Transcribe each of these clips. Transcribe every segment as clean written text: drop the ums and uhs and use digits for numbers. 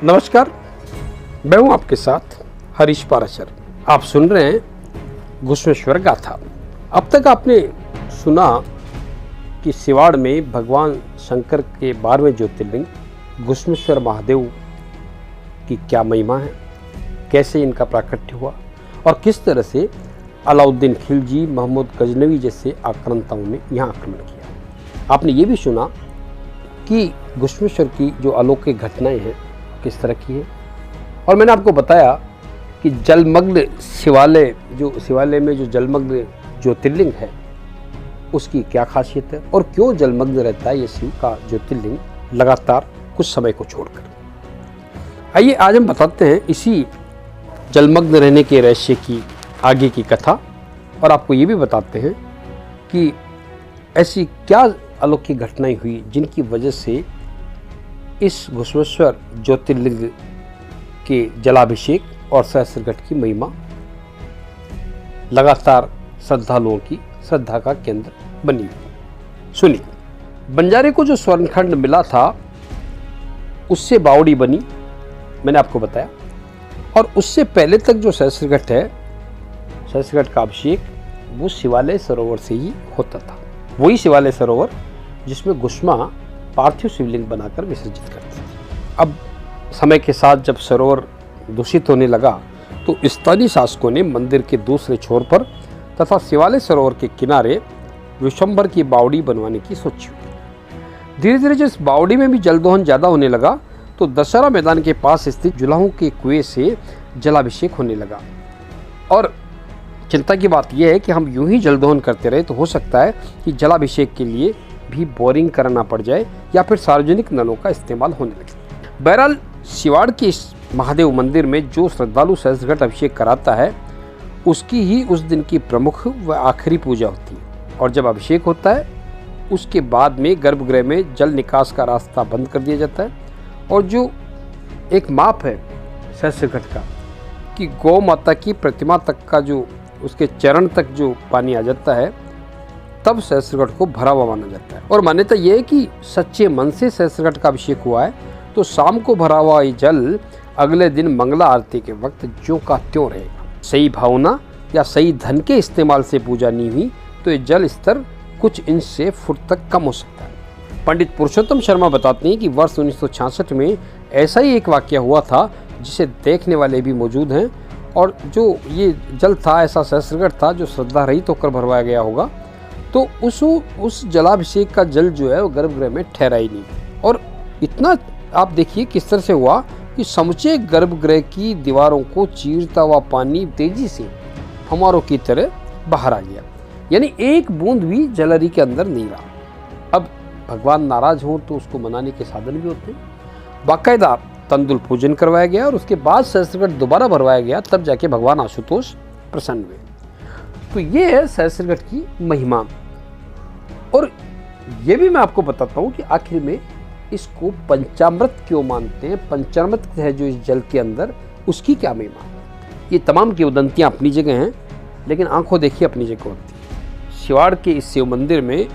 नमस्कार, मैं हूं आपके साथ हरीश पाराशर। आप सुन रहे हैं घुश्मेश्वर गाथा। अब तक आपने सुना कि सिवाड़ में भगवान शंकर के 12वें ज्योतिर्लिंग घुश्मेश्वर महादेव की क्या महिमा है, कैसे इनका प्राकट्य हुआ और किस तरह से अलाउद्दीन खिलजी, महमूद गजनवी जैसे आक्रांताओं ने यहाँ आक्रमण किया। आपने ये भी सुना कि घुश्मेश्वर की जो अलौकिक घटनाएं हैं किस तरह की है, और मैंने आपको बताया कि जलमग्न शिवालय में जो जलमग्न ज्योतिर्लिंग है उसकी क्या खासियत है और क्यों जलमग्न रहता है ये शिव का ज्योतिर्लिंग लगातार कुछ समय को छोड़कर। आइए आज हम बताते हैं इसी जलमग्न रहने के रहस्य की आगे की कथा, और आपको ये भी बताते हैं कि ऐसी क्या अलौकिक घटनाएं हुई जिनकी वजह से इस घुश्मेश्वर ज्योतिर्लिंग के जलाभिषेक और सहस्त्रघट की महिमा लगातार श्रद्धालुओं की श्रद्धा का केंद्र बनी हुई। सुनिए, बंजारे को जो स्वर्णखंड मिला था उससे बावड़ी बनी, मैंने आपको बताया, और उससे पहले तक जो सहस्त्रघट है, सहस्त्रघट का अभिषेक वो शिवालय सरोवर से ही होता था। वही शिवालय सरोवर जिसमें घुश्मा पार्थिव शिवलिंग बनाकर विसर्जित करते थे। अब समय के साथ जब सरोवर दूषित होने लगा तो स्थानीय शासकों ने मंदिर के दूसरे छोर पर तथा शिवालय सरोवर के किनारे विश्वंभर की बावड़ी बनवाने की सोची। धीरे धीरे जिस बावड़ी में भी जलदोहन ज़्यादा होने लगा तो दशहरा मैदान के पास स्थित जुलाहों के कुएं से जलाभिषेक होने लगा। और चिंता की बात यह है कि हम यूं ही जलदोहन करते रहे तो हो सकता है कि जलाभिषेक के लिए भी बोरिंग करना पड़ जाए या फिर सार्वजनिक नलों का इस्तेमाल होने लगे। बहरहाल सिवाड़ के इस महादेव मंदिर में जो श्रद्धालु सहस्त्रघट अभिषेक कराता है उसकी ही उस दिन की प्रमुख व आखिरी पूजा होती है, और जब अभिषेक होता है उसके बाद में गर्भगृह में जल निकास का रास्ता बंद कर दिया जाता है, और जो एक माप है सहस्त्रघट का कि गौ माता की प्रतिमा तक का जो उसके चरण तक जो पानी आ जाता है तब सहस्त्रघट को भरा हुआ माना जाता है। और मान्यता यह है कि सच्चे मन से सहस्त्रघट का अभिषेक हुआ है तो शाम को भरा हुआ ये जल अगले दिन मंगला आरती के वक्त ज्यों का त्यों रहेगा। सही भावना या सही धन के इस्तेमाल से पूजा नहीं हुई तो ये जल स्तर कुछ इंच से फुट तक कम हो सकता है। पंडित पुरुषोत्तम शर्मा बताते हैं कि वर्ष 1966 में ऐसा ही एक वाकया हुआ था जिसे देखने वाले भी मौजूद हैं, और जो ये जल था ऐसा सहस्त्रघट था जो श्रद्धा रहित होकर भरवाया गया होगा, तो उस जलाभिषेक का जल जो है वो गर्भगृह में ठहरा ही नहीं। और इतना आप देखिए किस तरह से हुआ कि समूचे गर्भगृह की दीवारों को चीरता हुआ पानी तेजी से फव्वारों की तरह बाहर आ गया, यानी एक बूंद भी जलहरी के अंदर नहीं रहा। अब भगवान नाराज हो तो उसको मनाने के साधन भी होते हैं। बाकायदा तंदुल पूजन करवाया गया और उसके बाद सहस्त्रघट दोबारा भरवाया गया, तब जाके भगवान आशुतोष प्रसन्न हुए। तो ये है सहस्त्रघट की महिमा। और ये भी मैं आपको बताता हूँ कि आखिर में इसको पंचामृत क्यों मानते हैं, पंचामृत है जो इस जल के अंदर, उसकी क्या महिमा। ये तमाम किंवदंतियाँ अपनी जगह हैं, लेकिन आंखों देखिए अपनी जगह होती है। सिवाड़ के इस शिव मंदिर में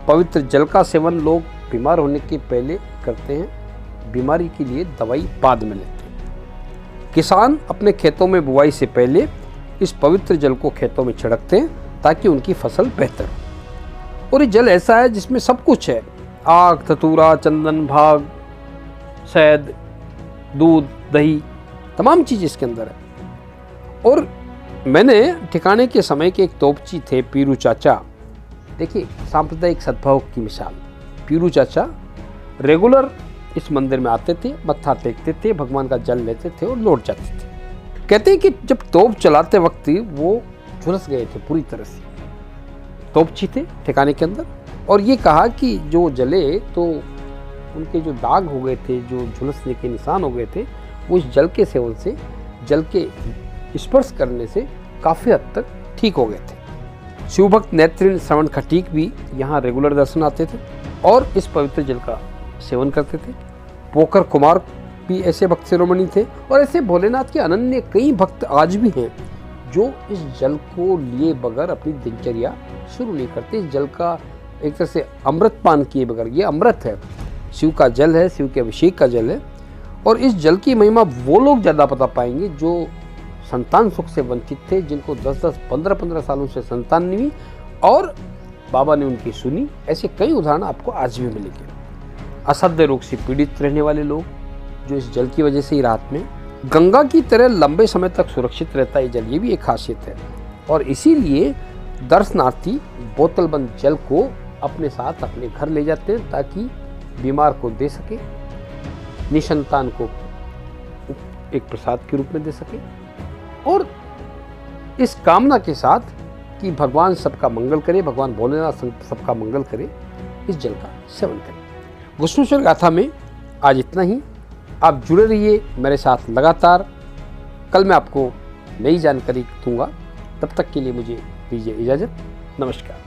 पवित्र जल का सेवन लोग बीमार होने के पहले करते हैं, बीमारी के लिए दवाई बाद में लेते हैं। किसान अपने खेतों में बुआई से पहले इस पवित्र जल को खेतों में छिड़कते हैं ताकि उनकी फसल बेहतर हो। और ये जल ऐसा है जिसमें सब कुछ है, आग, धतूरा, चंदन, भाग, शहद, दूध, दही, तमाम चीज़ इसके अंदर है। और मैंने ठिकाने के समय के एक तोपची थे पीरू चाचा, देखिए सांप्रदायिक सद्भाव की मिसाल। पीरू चाचा रेगुलर इस मंदिर में आते थे, मत्था टेकते थे, भगवान का जल लेते थे और लौट जाते थे। कहते हैं कि जब तोप चलाते वक्त वो झुलस गए थे पूरी तरह से। तोपची थे ठिकाने के अंदर, और ये कहा कि जो जले तो उनके जो दाग हो गए थे, जो झुलसने के निशान हो गए थे, वो इस जल के सेवन से, जल के स्पर्श करने से काफ़ी हद तक ठीक हो गए थे। शिवभक्त नेत्रीन श्रवण खटीक भी यहाँ रेगुलर दर्शन आते थे और इस पवित्र जल का सेवन करते थे। पोकर कुमार भी ऐसे भक्त शिरोमणि थे, और ऐसे भोलेनाथ के अनन्य कई भक्त आज भी हैं जो इस जल को लिए बगैर अपनी दिनचर्या शुरू नहीं करते। इस जल का एक तरह से अमृत पान किए बगैर, ये अमृत है, शिव का जल है, शिव के अभिषेक का जल है, और इस जल की महिमा वो लोग ज़्यादा बता पाएंगे जो संतान सुख से वंचित थे, जिनको 10-10, 15-15 सालों से संतान नहीं हुई और बाबा ने उनकी सुनी। ऐसे कई उदाहरण आपको आज भी मिलेंगे। असाध्य रोग से पीड़ित रहने वाले लोग जो इस जल की वजह से ही रात में गंगा की तरह लंबे समय तक सुरक्षित रहता है जल, ये भी एक खासियत है। और इसीलिए दर्शनार्थी बोतलबंद जल को अपने साथ अपने घर ले जाते हैं ताकि बीमार को दे सके, निसंतान को एक प्रसाद के रूप में दे सके, और इस कामना के साथ कि भगवान सबका मंगल करे, भगवान भोलेनाथ सबका मंगल करे, इस जल का सेवन करें। गुप्तेश्वर गाथा में आज इतना ही। आप जुड़े रहिए मेरे साथ लगातार। कल मैं आपको नई जानकारी दूंगा। तब तक के लिए मुझे दीजिए इजाज़त। नमस्कार।